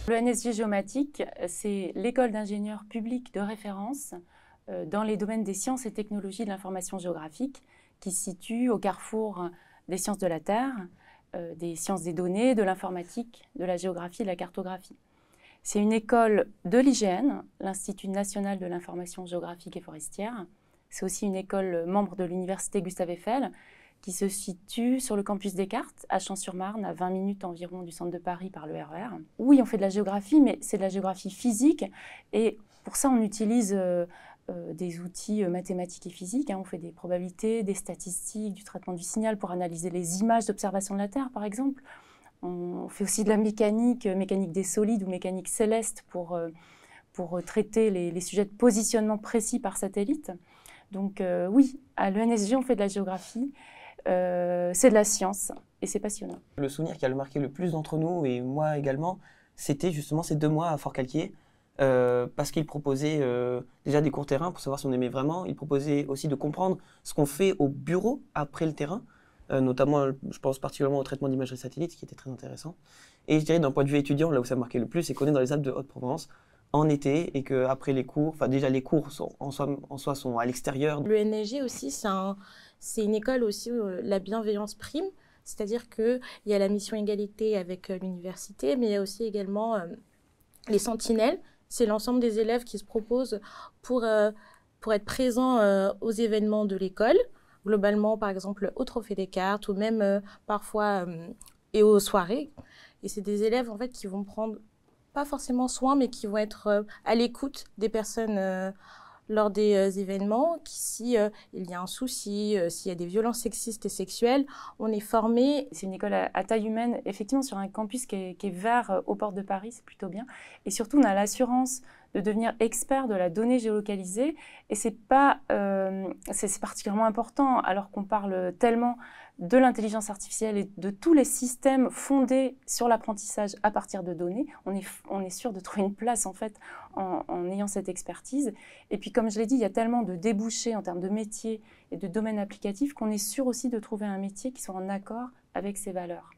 L'ENSG Géomatique, c'est l'école d'ingénieurs publics de référence dans les domaines des sciences et technologies de l'information géographique qui se situe au carrefour des sciences de la Terre, des sciences des données, de l'informatique, de la géographie et de la cartographie. C'est une école de l'IGN, l'Institut national de l'information géographique et forestière. C'est aussi une école membre de l'Université Gustave Eiffel qui se situe sur le campus Descartes, à Champs-sur-Marne, à 20 minutes environ du centre de Paris par le RER. Oui, on fait de la géographie, mais c'est de la géographie physique. Et pour ça, on utilise des outils mathématiques et physiques. On fait des probabilités, des statistiques, du traitement du signal pour analyser les images d'observation de la Terre, par exemple. On fait aussi de la mécanique, mécanique des solides ou mécanique céleste pour traiter les sujets de positionnement précis par satellite. Donc oui, à l'ENSG, on fait de la géographie. C'est de la science et c'est passionnant. Le souvenir qui a marqué le plus d'entre nous, et moi également, c'était justement ces 2 mois à Forcalquier, parce qu'il proposait déjà des cours terrain pour savoir si on aimait vraiment. Il proposait aussi de comprendre ce qu'on fait au bureau après le terrain, notamment, je pense particulièrement au traitement d'imagerie satellite, qui était très intéressant. Et je dirais d'un point de vue étudiant, là où ça m'a marqué le plus, c'est qu'on est dans les Alpes de Haute-Provence en été et qu'après les cours, enfin déjà les cours en soi sont à l'extérieur. L'ENSG aussi, c'est une école aussi où la bienveillance prime, c'est-à-dire qu'il y a la mission égalité avec l'université, mais il y a aussi également les sentinelles. C'est l'ensemble des élèves qui se proposent pour être présents aux événements de l'école, globalement par exemple au Trophée Descartes ou même parfois et aux soirées. Et c'est des élèves en fait qui vont prendre pas forcément soin, mais qui vont être à l'écoute des personnes lors des événements. Si il y a un souci, s'il y a des violences sexistes et sexuelles, on est formé. C'est une école à taille humaine, effectivement sur un campus qui est vert aux portes de Paris, c'est plutôt bien. Et surtout, on a l'assurance de devenir expert de la donnée géolocalisée. Et c'est particulièrement important, alors qu'on parle tellement de l'intelligence artificielle et de tous les systèmes fondés sur l'apprentissage à partir de données. On est sûr de trouver une place en fait en ayant cette expertise. Et puis comme je l'ai dit, il y a tellement de débouchés en termes de métiers et de domaines applicatifs qu'on est sûr aussi de trouver un métier qui soit en accord avec ces valeurs.